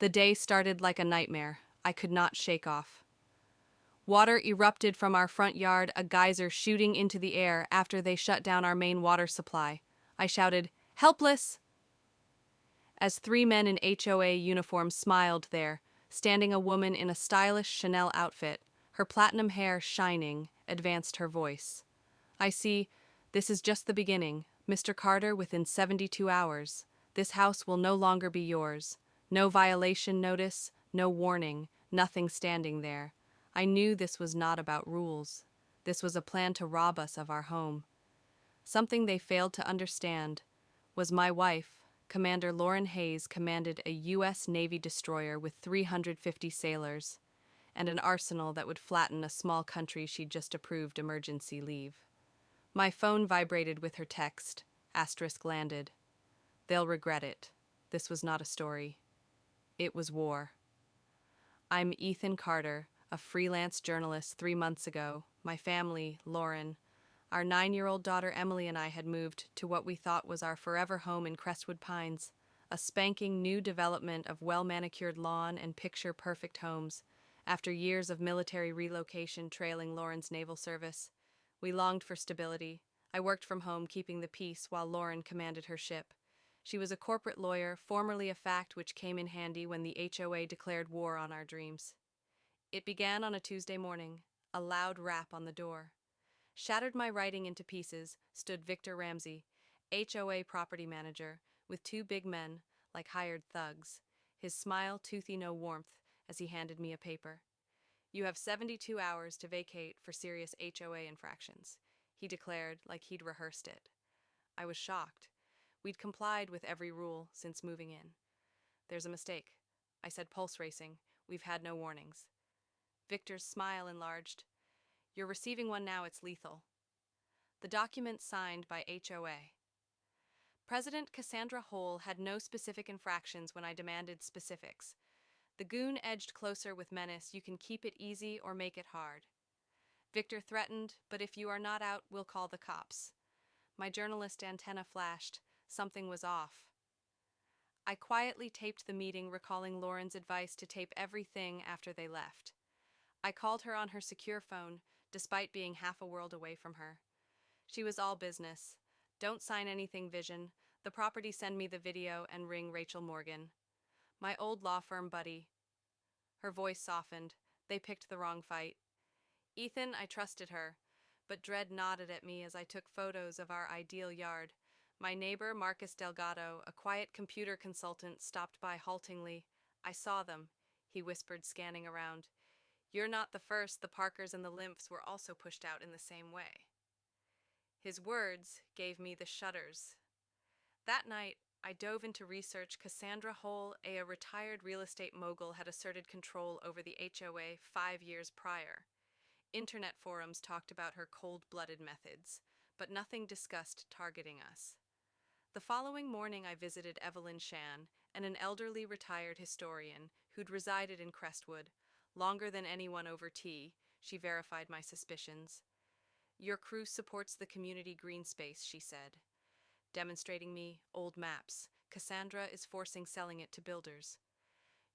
The day started like a nightmare I could not shake off. Water erupted from our front yard, a geyser shooting into the air after they shut down our main water supply. I shouted, "Helpless!" as three men in HOA uniforms smiled there, standing a woman in a stylish Chanel outfit, her platinum hair shining, advanced her voice. "I see. This is just the beginning. Mr. Carter, within 72 hours. This house will no longer be yours. No violation notice, no warning, nothing standing there. I knew this was not about rules. This was a plan to rob us of our home. Something they failed to understand was my wife, Commander Lauren Hayes, commanded a U.S. Navy destroyer with 350 sailors and an arsenal that would flatten a small country she'd just approved emergency leave. My phone vibrated with her text. Asterisk landed. They'll regret it. This was not a story. It was war. I'm Ethan Carter, a freelance journalist 3 months ago. My family, Lauren, our 9-year-old daughter Emily and I had moved to what we thought was our forever home in Crestwood Pines, a spanking new development of well-manicured lawn and picture-perfect homes. After years of military relocation trailing Lauren's naval service, we longed for stability. I worked from home, keeping the peace, while Lauren commanded her ship. She was a corporate lawyer, formerly a fact which came in handy when the HOA declared war on our dreams. It began on a Tuesday morning, a loud rap on the door. Shattered my writing into pieces stood Victor Ramsey, HOA property manager, with two big men, like hired thugs, his smile toothy no warmth as he handed me a paper. "You have 72 hours to vacate for serious HOA infractions," he declared like he'd rehearsed it. I was shocked. We'd complied with every rule since moving in. "There's a mistake," I said, pulse racing. "We've had no warnings." Victor's smile enlarged. "You're receiving one now, it's lethal." The document signed by HOA. President Cassandra Hole had no specific infractions when I demanded specifics. The goon edged closer with menace. "You can keep it easy or make it hard." Victor threatened, "But if you are not out, we'll call the cops." My journalist antenna flashed. Something was off. I quietly taped the meeting, recalling Lauren's advice to tape everything after they left. I called her on her secure phone, despite being half a world away from her. She was all business. "Don't sign anything, Vision. The property, send me the video, and ring Rachel Morgan. My old law firm buddy." Her voice softened. "They picked the wrong fight." "Ethan, I trusted her." But dread nodded at me as I took photos of our ideal yard. My neighbor, Marcus Delgado, a quiet computer consultant, stopped by haltingly. "I saw them," he whispered, scanning around. "You're not the first. The Parkers and the Lymphs were also pushed out in the same way." His words gave me the shudders. That night, I dove into research. Cassandra Hole, a retired real estate mogul, had asserted control over the HOA 5 years prior. Internet forums talked about her cold-blooded methods, but nothing discussed targeting us. The following morning, I visited Evelyn Shan, an elderly retired historian who'd resided in Crestwood longer than anyone over tea. She verified my suspicions. "Your crew supports the community green space," she said, demonstrating me old maps. "Cassandra is forcing selling it to builders.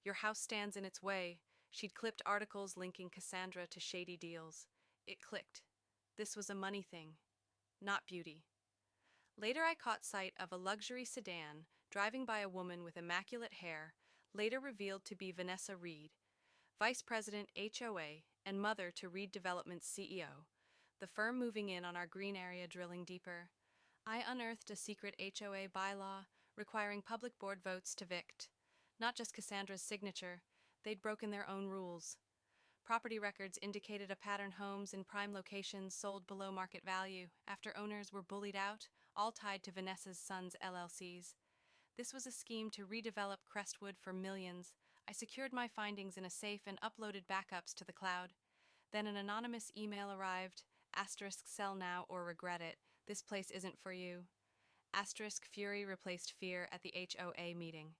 Your house stands in its way." She'd clipped articles linking Cassandra to shady deals. It clicked. This was a money thing, not beauty. Later, I caught sight of a luxury sedan driving by a woman with immaculate hair, later revealed to be Vanessa Reed, Vice President HOA and mother to Reed Development's CEO, the firm moving in on our green area. Drilling deeper, I unearthed a secret HOA bylaw requiring public board votes to evict. Not just Cassandra's signature, they'd broken their own rules. Property records indicated a pattern: homes in prime locations sold below market value after owners were bullied out, all tied to Vanessa's son's LLCs. This was a scheme to redevelop Crestwood for millions. I secured my findings in a safe and uploaded backups to the cloud. Then an anonymous email arrived. Asterisk, "Sell now or regret it. This place isn't for you." Asterisk, fury replaced fear at the HOA meeting.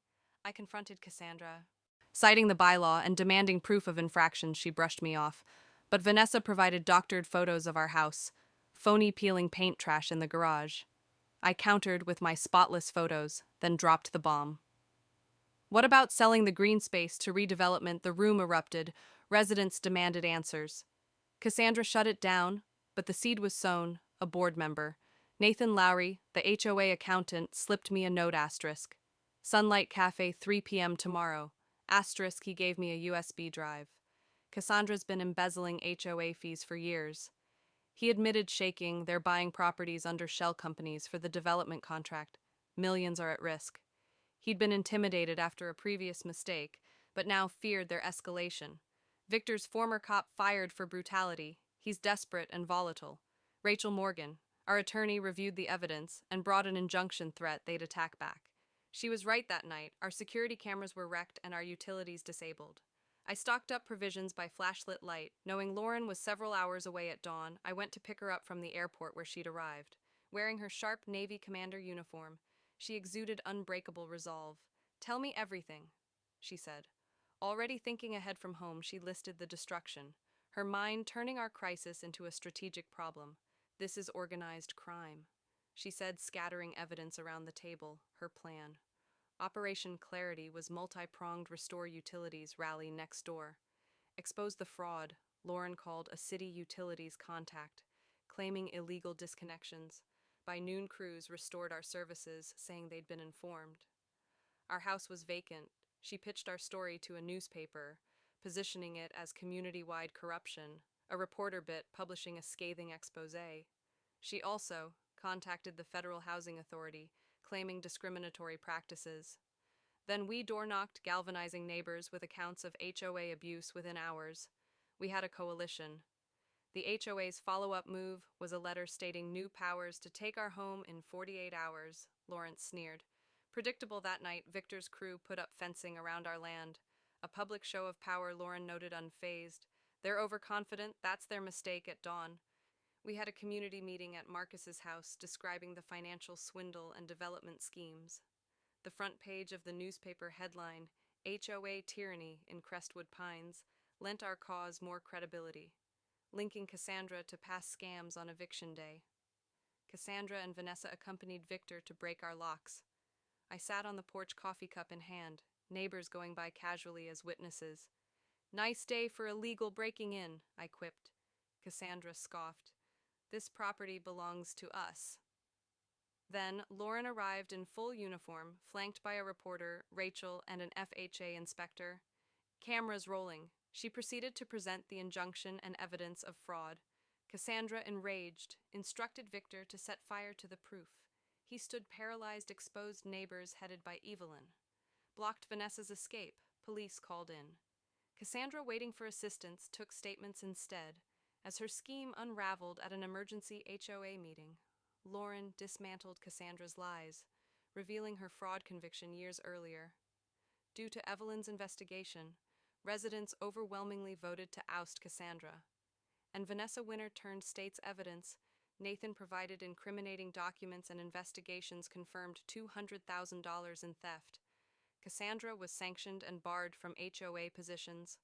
I confronted Cassandra. Citing the bylaw and demanding proof of infractions, she brushed me off. But Vanessa provided doctored photos of our house, phony peeling paint trash in the garage. I countered with my spotless photos, then dropped the bomb. What about selling the green space to redevelopment? The room erupted. Residents demanded answers. Cassandra shut it down, but the seed was sown, a board member. Nathan Lowry, the HOA accountant, slipped me a note asterisk. Sunlight Cafe, 3 p.m. tomorrow. Asterisk, he gave me a USB drive. Cassandra's been embezzling HOA fees for years. He admitted shaking, they're buying properties under shell companies for the development contract. Millions are at risk. He'd been intimidated after a previous mistake, but now feared their escalation. Victor's former cop fired for brutality. He's desperate and volatile. Rachel Morgan, our attorney, reviewed the evidence and brought an injunction threat they'd attack back. She was right that night. Our security cameras were wrecked and our utilities disabled. I stocked up provisions by flashlit light. Knowing Lauren was several hours away at dawn, I went to pick her up from the airport where she'd arrived. Wearing her sharp Navy commander uniform, she exuded unbreakable resolve. "Tell me everything," she said. Already thinking ahead from home, she listed the destruction, her mind turning our crisis into a strategic problem. "This is organized crime," she said, scattering evidence around the table, her plan. Operation Clarity was multi-pronged restore utilities rally next door. Expose the fraud, Lauren called a city utilities contact, claiming illegal disconnections. By noon, crews restored our services, saying they'd been informed. Our house was vacant. She pitched our story to a newspaper, positioning it as community-wide corruption, a reporter bit publishing a scathing expose. She also contacted the Federal Housing Authority, claiming discriminatory practices. Then we door-knocked, galvanizing neighbors with accounts of HOA abuse within hours. We had a coalition. The HOA's follow-up move was a letter stating new powers to take our home in 48 hours, Lawrence sneered. Predictable that night, Victor's crew put up fencing around our land. A public show of power, Lauren noted unfazed. They're overconfident, that's their mistake at dawn. We had a community meeting at Marcus's house describing the financial swindle and development schemes. The front page of the newspaper headline, HOA Tyranny in Crestwood Pines, lent our cause more credibility, linking Cassandra to past scams on eviction day. Cassandra and Vanessa accompanied Victor to break our locks. I sat on the porch, coffee cup in hand, neighbors going by casually as witnesses. "Nice day for illegal breaking in," I quipped. Cassandra scoffed. "This property belongs to us." Then Lauren arrived in full uniform, flanked by a reporter, Rachel, and an FHA inspector. Cameras rolling, she proceeded to present the injunction and evidence of fraud. Cassandra, enraged, instructed Victor to set fire to the proof. He stood paralyzed, exposed neighbors headed by Evelyn. Blocked Vanessa's escape, police called in. Cassandra, waiting for assistance, took statements instead, as her scheme unraveled at an emergency HOA meeting. Lauren dismantled Cassandra's lies, revealing her fraud conviction years earlier. Due to Evelyn's investigation, residents overwhelmingly voted to oust Cassandra. And Vanessa Winter turned state's evidence. Nathan provided incriminating documents and investigations confirmed $200,000 in theft. Cassandra was sanctioned and barred from HOA positions.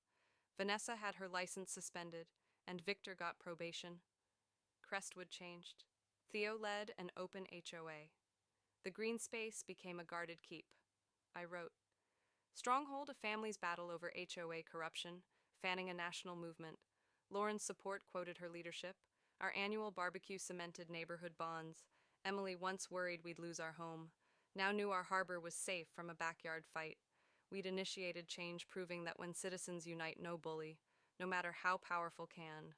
Vanessa had her license suspended, and Victor got probation. Crestwood changed. Theo led an open HOA. The green space became a guarded keep. I wrote, "Stronghold, a family's battle over HOA corruption, fanning a national movement. Lauren's support quoted her leadership. Our annual barbecue cemented neighborhood bonds. Emily, once worried we'd lose our home, now knew our harbor was safe from a backyard fight. We'd initiated change, proving that when citizens unite, no bully, no matter how powerful, can."